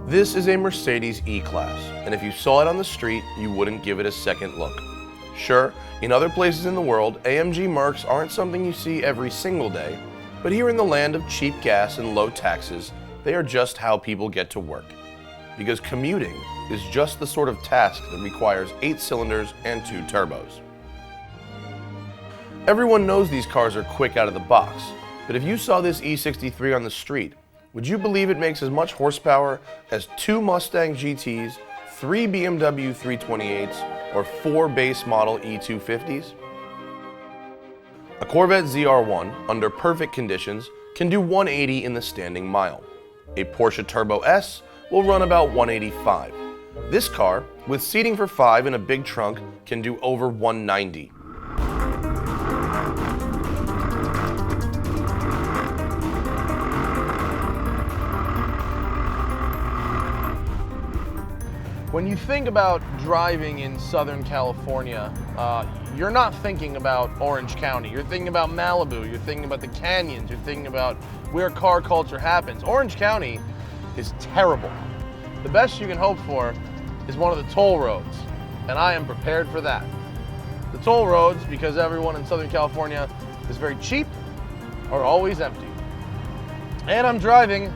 This is a Mercedes E-Class, and if you saw it on the street, you wouldn't give it a second look. Sure, in other places in the world, AMG marks aren't something you see every single day, but here in the land of cheap gas and low taxes, they are just how people get to work. Because commuting is just the sort of task that requires 8 cylinders and 2 turbos. Everyone knows these cars are quick out of the box, but if you saw this E63 on the street, would you believe it makes as much horsepower as 2 Mustang GTs, 3 BMW 328s, or 4 base model E250s? A Corvette ZR1, under perfect conditions, can do 180 in the standing mile. A Porsche Turbo S will run about 185. This car, with seating for 5 and a big trunk, can do over 190. When you think about driving in Southern California, you're not thinking about Orange County. You're thinking about Malibu. You're thinking about the canyons. You're thinking about where car culture happens. Orange County is terrible. The best you can hope for is one of the toll roads, and I am prepared for that. The toll roads, because everyone in Southern California is very cheap, are always empty. And I'm driving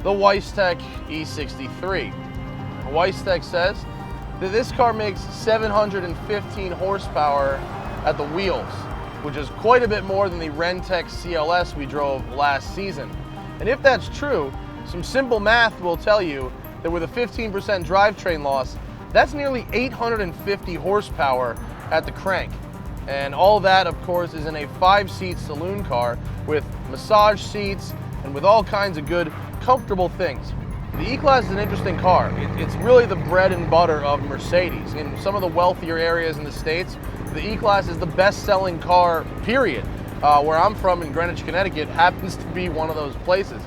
the Weistec E63. Weistec says that this car makes 715 horsepower at the wheels, which is quite a bit more than the Rentec CLS we drove last season. And if that's true, some simple math will tell you that with a 15% drivetrain loss, that's nearly 850 horsepower at the crank. And all that, of course, is in a 5-seat saloon car with massage seats and with all kinds of good, comfortable things. The E-Class is an interesting car. It's really the bread and butter of Mercedes. In some of the wealthier areas in the States, the E-Class is the best-selling car, period. Where I'm from in Greenwich, Connecticut, happens to be one of those places.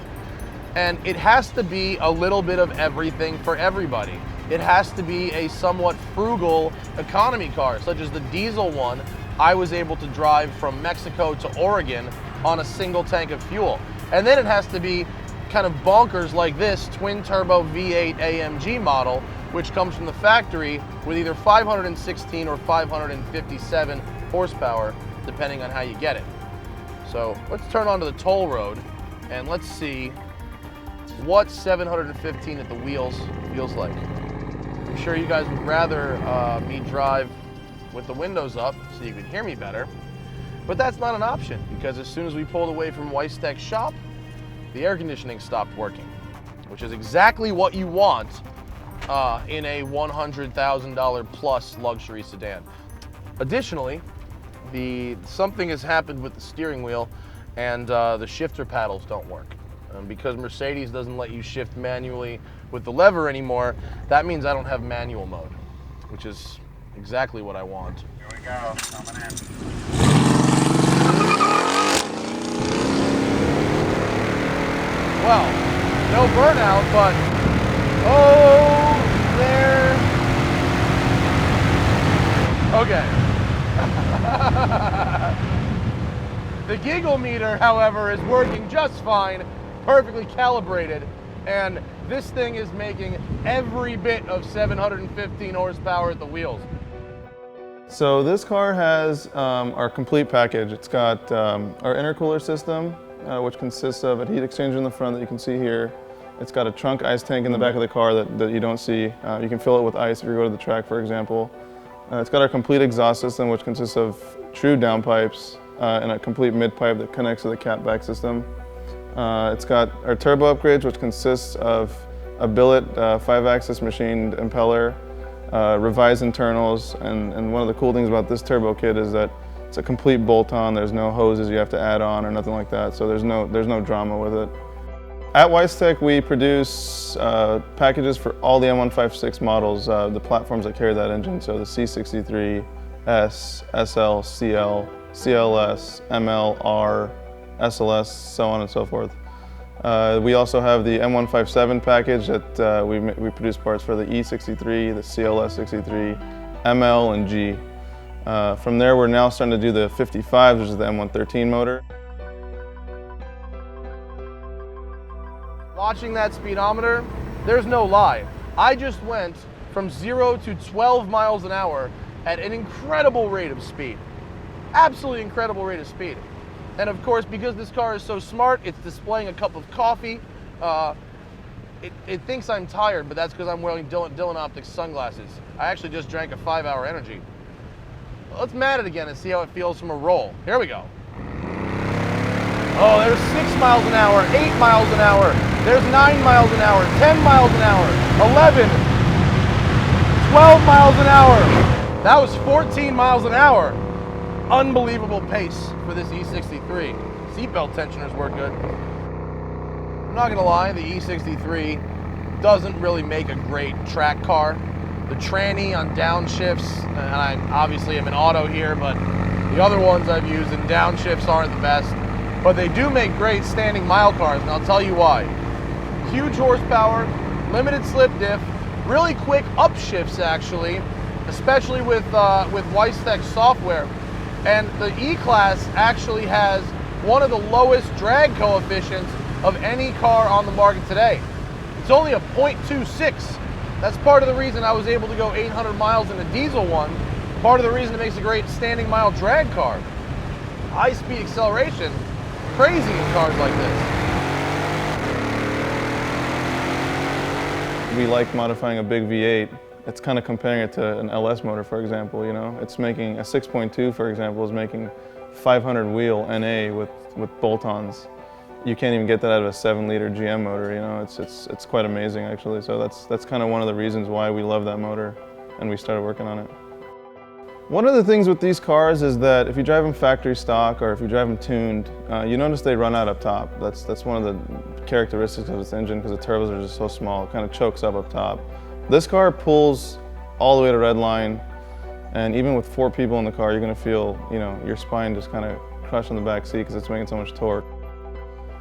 And it has to be a little bit of everything for everybody. It has to be a somewhat frugal economy car, such as the diesel one I was able to drive from Mexico to Oregon on a single tank of fuel. And then it has to be kind of bonkers like this twin-turbo V8 AMG model, which comes from the factory with either 516 or 557 horsepower, depending on how you get it. So let's turn onto the toll road and let's see what 715 at the wheels feels like. I'm sure you guys would rather me drive with the windows up so you can hear me better, but that's not an option because as soon as we pulled away from Weistec's shop, the air conditioning stopped working, which is exactly what you want in a $100,000 plus luxury sedan. Additionally, something has happened with the steering wheel and the shifter paddles don't work. Because Mercedes doesn't let you shift manually with the lever anymore, that means I don't have manual mode, which is exactly what I want. Here we go, coming in. Well, no burnout, but oh, there. Okay. The giggle meter, however, is working just fine, perfectly calibrated, and this thing is making every bit of 715 horsepower at the wheels. So this car has our complete package. It's got our intercooler system, which consists of a heat exchanger in the front that you can see here. It's got a trunk ice tank in the back of the car that you don't see. You can fill it with ice if you go to the track, for example. It's got our complete exhaust system, which consists of true downpipes and a complete mid-pipe that connects to the catback system. It's got our turbo upgrades, which consists of a billet 5-axis machined impeller, revised internals, and one of the cool things about this turbo kit is that it's a complete bolt-on. There's no hoses you have to add on or nothing like that, so there's no drama with it. At Weistec, we produce packages for all the M156 models, the platforms that carry that engine, so the C63, S, SL, CL, CLS, ML, R, SLS, so on and so forth. We also have the M157 package that we produce parts for the E63, the CLS63, ML, and G. From there, we're now starting to do the 55, which is the M113 motor. Watching that speedometer there's no lie. I just went from 0 to 12 miles an hour at an incredible rate of speed. Absolutely incredible rate of speed. And of course, because this car is so smart, it's displaying a cup of coffee. It thinks I'm tired, but that's because I'm wearing Dylan Optics sunglasses. I actually just drank a 5-hour energy. Let's mat it again and see how it feels from a roll. Here we go. Oh, there's 6 miles an hour, 8 miles an hour. There's 9 miles an hour, 10 miles an hour, 11, 12 miles an hour. That was 14 miles an hour. Unbelievable pace for this E63. Seatbelt tensioners work good. I'm not gonna lie, the E63 doesn't really make a great track car. The tranny on downshifts, and I obviously am in auto here, but the other ones I've used in downshifts aren't the best. But they do make great standing mile cars, and I'll tell you why. Huge horsepower, limited slip diff, really quick upshifts actually, especially with Weistec software. And the E-Class actually has one of the lowest drag coefficients of any car on the market today. It's only a 0.26. That's part of the reason I was able to go 800 miles in a diesel one. Part of the reason it makes a great standing mile drag car. High speed acceleration, crazy in cars like this. We like modifying a big V8. It's kind of comparing it to an LS motor, for example, you know? It's making, a 6.2, for example, is making 500 wheel NA with bolt-ons. You can't even get that out of a 7-liter GM motor, you know? It's quite amazing, actually. So that's kind of one of the reasons why we love that motor, and we started working on it. One of the things with these cars is that if you drive them factory stock or if you drive them tuned, you notice they run out up top. That's one of the characteristics of this engine, because the turbos are just so small. It kind of chokes up top. This car pulls all the way to red line, and even with 4 people in the car, you're going to feel, you know, your spine just kind of crush in the back seat because it's making so much torque.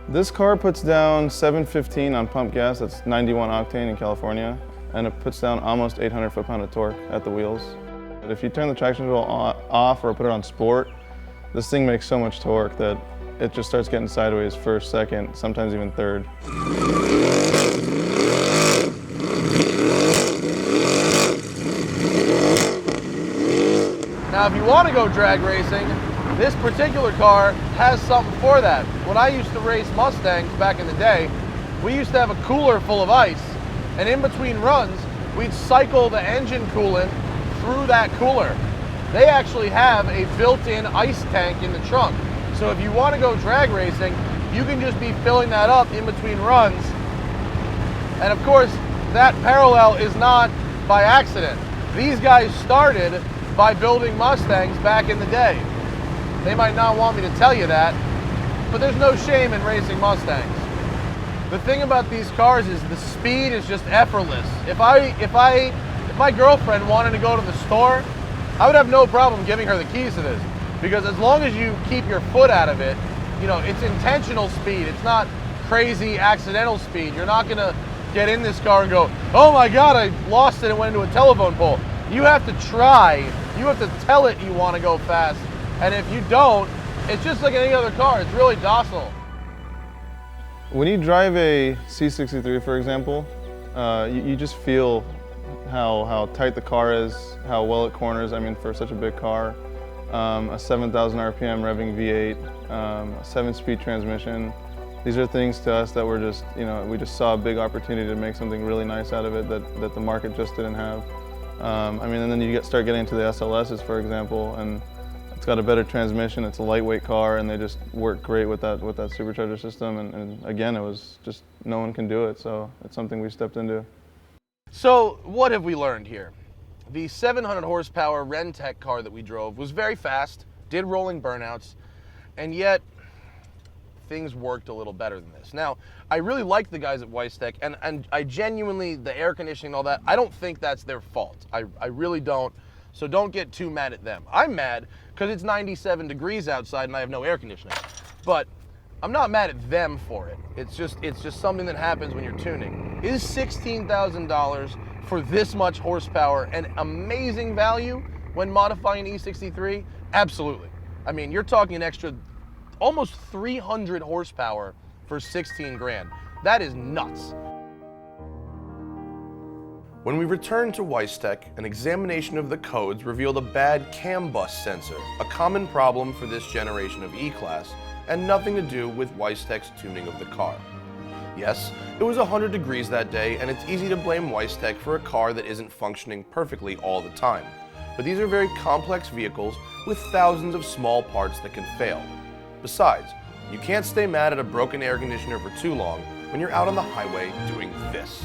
This car puts down 715 on pump gas. That's 91 octane in California, and it puts down almost 800 foot-pound of torque at the wheels. But if you turn the traction control off or put it on sport, this thing makes so much torque that it just starts getting sideways first, second, sometimes even third. Now, if you want to go drag racing, this particular car has something for that. When I used to race Mustangs back in the day, we used to have a cooler full of ice, and in between runs, we'd cycle the engine coolant through that cooler. They actually have a built-in ice tank in the trunk. So if you want to go drag racing, you can just be filling that up in between runs. And of course, that parallel is not by accident. These guys started by building Mustangs back in the day. They might not want me to tell you that, but there's no shame in racing Mustangs. The thing about these cars is the speed is just effortless. If my girlfriend wanted to go to the store, I would have no problem giving her the keys to this, because as long as you keep your foot out of it, you know, it's intentional speed. It's not crazy accidental speed. You're not gonna get in this car and go, oh my God, I lost it and went into a telephone pole. You have to try. You have to tell it you want to go fast. And if you don't, it's just like any other car. It's really docile. When you drive a C63, for example, you just feel how tight the car is, how well it corners. I mean, for such a big car, a 7,000 RPM revving V8, a 7-speed transmission. These are things to us that we're just, you know, we just saw a big opportunity to make something really nice out of it that the market just didn't have. I mean, and then you start getting into the SLSs, for example, and it's got a better transmission. It's a lightweight car, and they just work great with that supercharger system. And again, it was just no one can do it, so it's something we stepped into. So what have we learned here? The 700 horsepower Rentec car that we drove was very fast, did rolling burnouts, and yet things worked a little better than this. Now, I really like the guys at Weistec, and I genuinely, the air conditioning and all that, I don't think that's their fault. I really don't, so don't get too mad at them. I'm mad because it's 97 degrees outside and I have no air conditioning. But I'm not mad at them for it. It's just something that happens when you're tuning. Is $16,000 for this much horsepower an amazing value when modifying an E63? Absolutely. I mean, you're talking an extra almost 300 horsepower for 16 grand. That is nuts. When we returned to Weistec, an examination of the codes revealed a bad CAN bus sensor, a common problem for this generation of E-Class, and nothing to do with Weistec's tuning of the car. Yes, it was 100 degrees that day, and it's easy to blame Weistec for a car that isn't functioning perfectly all the time. But these are very complex vehicles with thousands of small parts that can fail. Besides, you can't stay mad at a broken air conditioner for too long when you're out on the highway doing this.